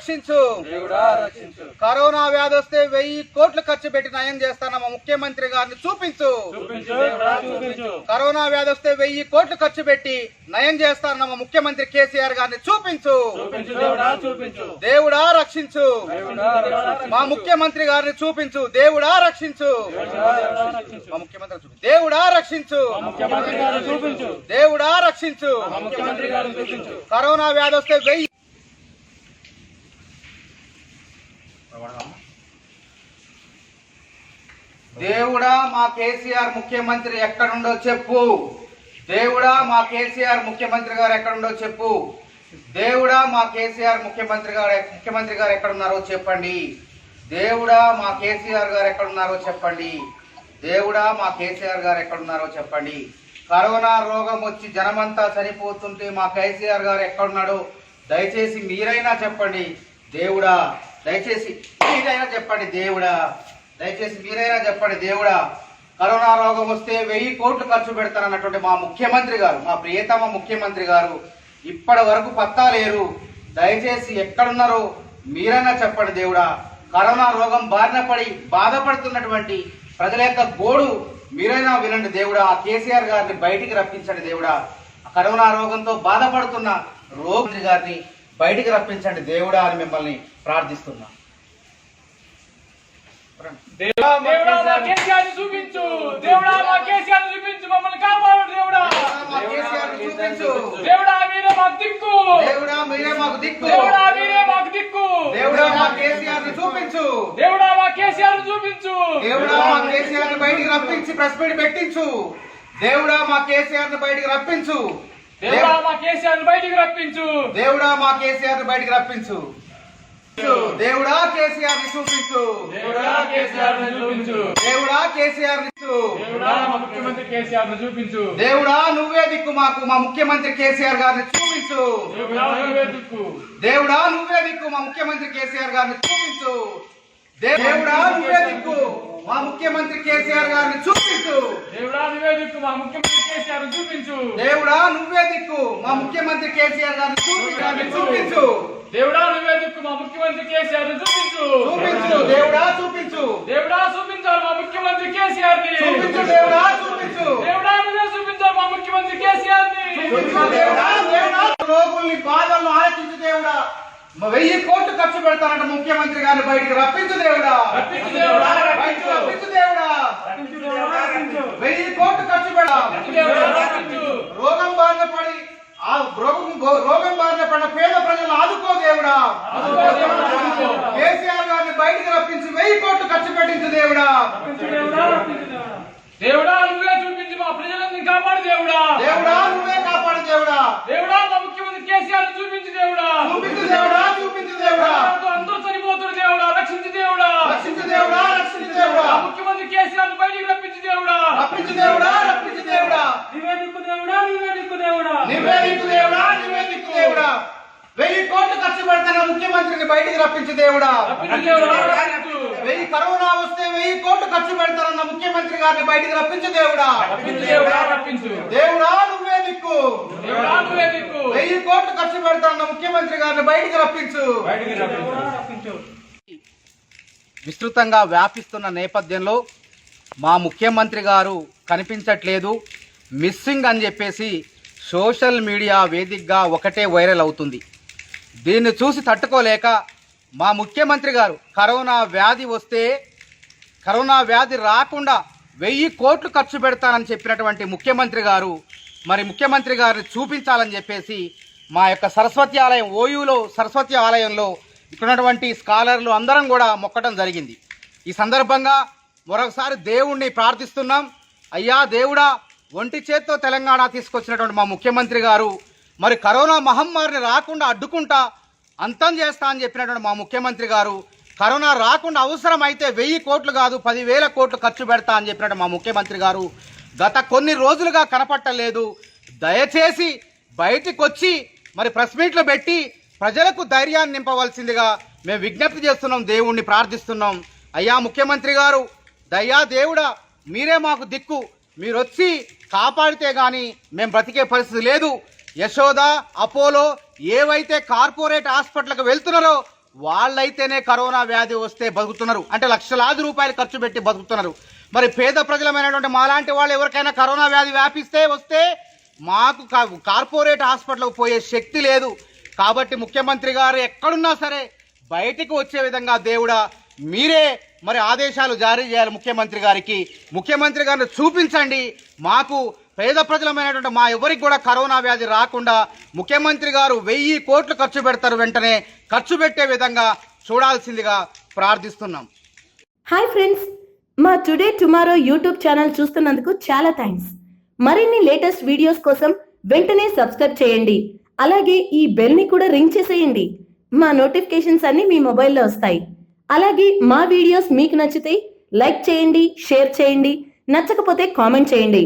రక్షించు, కరోనా వ్యాధి వస్తే 1000 కోట్లు ఖర్చు పెట్టి నయం చేస్తానమ్మ ముఖ్యమంత్రి గారిని చూపించు, కరోనా వ్యాధి వస్తే 1000 కోట్లు ఖర్చు పెట్టి నయం చేస్తానమ్మ ముఖ్యమంత్రి కేసీఆర్ గారిని చూపించు, దేవుడా రక్షించు, మా ముఖ్యమంత్రి గారిని చూపించు, దేవుడా రక్షించు, మా ముఖ్యమంత్రి దేవుడా రక్షించు, దేవుడా రక్షించు, కరోనా వ్యాధి వస్తే 1000 దేవుడా మా కేసీఆర్ ముఖ్యమంత్రి ఎక్కడుండో చెప్పు, దేవుడా మా కేసీఆర్ ముఖ్యమంత్రి గారు ఎక్కడుండో చెప్పు, దేవుడా మా కేసీఆర్ ముఖ్యమంత్రి గారు ఎక్కడున్నారో చెప్పండి, దేవుడా మా కేసీఆర్ గారు ఎక్కడున్నారో చెప్పండి, దేవుడా మా కేసీఆర్ గారు ఎక్కడున్నారో చెప్పండి. కరోనా రోగం వచ్చి జనమంతా చనిపోతుంటే మా కేసీఆర్ గారు ఎక్కడున్నాడో దయచేసి మీరైనా చెప్పండి దేవుడా, దయచేసి మీరైనా చెప్పండి దేవుడా, దయచేసి మీరైనా చెప్పండి దేవుడా. కరోనా రోగం వస్తే 1000 కోట్లు ఖర్చు పెడతారన్నటువంటి మా ముఖ్యమంత్రి గారు, మా ప్రియతమ ముఖ్యమంత్రి గారు ఇప్పటి వరకు పత్తా లేరు. దయచేసి ఎక్కడున్నారో మీరైనా చెప్పండి దేవుడా. కరోనా రోగం బారిన పడి బాధపడుతున్నటువంటి ప్రజల యొక్క గోడు మీరైనా వినండి దేవుడా. ఆ కేసీఆర్ గారిని బయటికి రప్పించండి దేవుడా. కరోనా రోగంతో బాధపడుతున్న రోగి గారిని బయటికి రప్పించండి దేవుడా అని మిమ్మల్ని ప్రార్థిస్తున్నా. దేవుడా మా కేసీఆర్ చూపించు, దేవుడా మా కేసీఆర్ చూపించు, మమ్మల్ని కాపాడు దేవుడా, మా కేసీఆర్ చూపించు, దేవుడా మీరే మాకు దిక్కు, దేవుడా మీరే మాకు దిక్కు, దేవుడా మీరే మాకు దిక్కు, దేవుడా మా కేసీఆర్ చూపించు, దేవుడా మా కేసీఆర్ చూపించు, దేవుడా మా కేసీఆర్ ని బయటికి రప్పించి ప్రెస్ మీట్ పెట్టించు, దేవుడా మా కేసీఆర్ ని బయటికి రప్పించు, దేవుడా మా కేసీఆర్ బయటికి రప్పించు, దేవుడా మా కేసీఆర్ ని బయటికి రప్పించు, దేవుడా కేసీఆర్ ని చూపించు, దేవుడా కేసీఆర్ చూపించు, దేవుడా కేసీఆర్ ని దేవుడా మా ముఖ్యమంత్రి కేసీఆర్ చూపించు, దేవుడా నువ్వే దిక్కు మాకు మా ముఖ్యమంత్రి కేసీఆర్ గారిని చూపించు, దేవుడా నువ్వే దిక్కు, దేవుడా నువ్వే దిక్కు మా ముఖ్యమంత్రి కేసీఆర్ గారిని చూపించు, దేవుడా నువ్వే దిక్కు మా ముఖ్యమంత్రి కేసీఆర్ గారిని చూపించు, దేవుడా నువ్వే దిక్కు మా ముఖ్యమంత్రి కేసీఆర్ చూపించు, దేవుడా నువ్వే దిక్కు మా ముఖ్యమంత్రి కేసీఆర్ గారిని చూపించు, దేవుడా నువ్వే దిక్కు మా ముఖ్యమంత్రి కేసీఆర్ చూపించు, చూపించు దేవుడా చూపించు, దేవుడా చూపించాలి మా ముఖ్యమంత్రి కేసీఆర్ ని చూపించు దేవుడా చూపించు, దేవుడా నువ్వే చూపించాలి మా ముఖ్యమంత్రి కేసీఆర్ ని దేవుడా దేవుడా రోగుల్ని బాధలను ఆలోచించు దేవుడా. 1000 కోట్లు ఖర్చు పెడతానంట ముఖ్యమంత్రి గారిని బయటికి రప్పించు దేవుడా, రప్పించు దేవుడా, రప్పించు దేవుడా, 1000 కోట్లు ఖర్చు రప్పించు, రోగం బారిన పడి ఆ రోగం బారిన పడిన పేద ప్రజలను ఆదుకో దేవుడా. కేసీఆర్ గారిని బయటికి రప్పించి 1000 కోట్లు ఖర్చు పెట్టించు దేవుడా. దేవుడా నువ్వే చూపించి మా ప్రజలందరినీ కాపాడు దేవుడా, దేవుడా నువ్వే కాపాడు దేవుడా, దేవుడా మా ముఖ్యమంత్రి కేసీఆర్ చూపించు దేవుడా, చూపించు దేవుడా, చూపించు దేవుడా, అందరూ చనిపోతున్నారు దేవుడా, రక్షించు దేవుడా, రక్షించు దేవుడా, రక్షించు దేవుడా, ముఖ్యమంత్రి కేసీఆర్ బయటికి రప్పించు దేవుడా, రప్పించు దేవుడా, రప్పించు దేవుడా, నువ్వే దిక్కు దేవుడా, నువ్వే దిక్కు దేవుడా, నువ్వే దిక్కు దేవుడా, నువ్వే దిక్కు దేవుడా. 1000 కోట్లు ఖర్చు పెడతాన ముఖ్యమంత్రిని బయటికి రప్పించు దేవుడా. 1000 కరోనా వస్తే 1000 కోట్లు ఖర్చు పెడతారన్న ముఖ్యమంత్రి గారిని బయటికి రప్పించు దేవుడా. దేవుడా నువ్వే దిక్కు, 1000 కోట్లు ఖర్చు పెడతారన్న ముఖ్యమంత్రి గారిని బయటికి రప్పించు. విస్తృతంగా వ్యాపిస్తున్న నేపథ్యంలో మా ముఖ్యమంత్రి గారు కనిపించట్లేదు, మిస్సింగ్ అని చెప్పేసి సోషల్ మీడియా వేదికగా ఒకటే వైరల్ అవుతుంది. దీన్ని చూసి తట్టుకోలేక మా ముఖ్యమంత్రి గారు కరోనా వ్యాధి రాకుండా 1000 కోట్లు ఖర్చు పెడతానని చెప్పినటువంటి ముఖ్యమంత్రి గారు మరి ముఖ్యమంత్రి గారిని చూపించాలని చెప్పేసి మా యొక్క సరస్వతి ఆలయం ఓయూలో సరస్వతి ఆలయంలో ఇక్కడున్నటువంటి స్కాలర్లు అందరం కూడా మొక్కడం జరిగింది. ఈ సందర్భంగా మరొకసారి దేవుణ్ణి ప్రార్థిస్తున్నాం. అయ్యా దేవుడా, ఒంటి చేత్తో తెలంగాణ తీసుకొచ్చినటువంటి మా ముఖ్యమంత్రి గారు మరి కరోనా మహమ్మారిని రాకుండా అడ్డుకుంటా అంతం చేస్తా అని చెప్పినటువంటి మా ముఖ్యమంత్రి గారు కరోనా రాకుండా అవసరమైతే 1000 కోట్లు కాదు 10,000 కోట్లు ఖర్చు పెడతా అని చెప్పినట్టు మా ముఖ్యమంత్రి గారు గత కొన్ని రోజులుగా కనపట్టలేదు. దయచేసి బయటికి వచ్చి మరి ప్రెస్ మీట్లు పెట్టి ప్రజలకు ధైర్యాన్ని నింపవలసిందిగా మేము విజ్ఞప్తి చేస్తున్నాం, దేవుణ్ణి ప్రార్థిస్తున్నాం. అయ్యా ముఖ్యమంత్రి గారు, దయ్యా దేవుడా, మీరే మాకు దిక్కు, మీరు వచ్చి కాపాడితే గాని మేము బ్రతికే పరిస్థితి లేదు. యశోద, అపోలో ఏవైతే కార్పొరేట్ హాస్పిటల్కి వెళ్తున్నారో వాళ్ళైతేనే కరోనా వ్యాధి వస్తే బతుకుతున్నారు, అంటే లక్షలాది రూపాయలు ఖర్చు పెట్టి బతుకుతున్నారు. మరి పేద ప్రజలమైనటువంటి మాలాంటి వాళ్ళు ఎవరికైనా కరోనా వ్యాధి వస్తే మాకు కార్పొరేట్ హాస్పిటల్కి పోయే శక్తి లేదు. కాబట్టి ముఖ్యమంత్రి గారు ఎక్కడున్నా సరే బయటికి వచ్చే విధంగా దేవుడా మీరే మరి ఆదేశాలు జారీ చేయాలి. ముఖ్యమంత్రి గారిని చూపించండి. మాకు పేద ప్రజలమైనటువంటి మా ఎవరికి కూడా కరోనా వ్యాధి రాకుండా ముఖ్యమంత్రి గారు 1000 కోట్లు ఖర్చు పెడతారు, వెంటనే ఖర్చు పెట్టే విధంగా చూడాల్సిందిగా ప్రార్థిస్తున్నాం. హాయ్ ఫ్రెండ్స్, మా టుడే టుమారో యూట్యూబ్ ఛానల్ చూస్తున్నందుకు చాలా థ్యాంక్స్. మరిన్ని లేటెస్ట్ వీడియోస్ కోసం వెంటనే సబ్స్క్రైబ్ చేయండి. అలాగే ఈ బెల్ ని కూడా రింగ్ చేసేయండి. మా నోటిఫికేషన్స్ అన్ని మీ మొబైల్లో వస్తాయి. అలాగే మా వీడియోస్ మీకు నచ్చితే లైక్ చేయండి, షేర్ చేయండి, నచ్చకపోతే కామెంట్ చేయండి.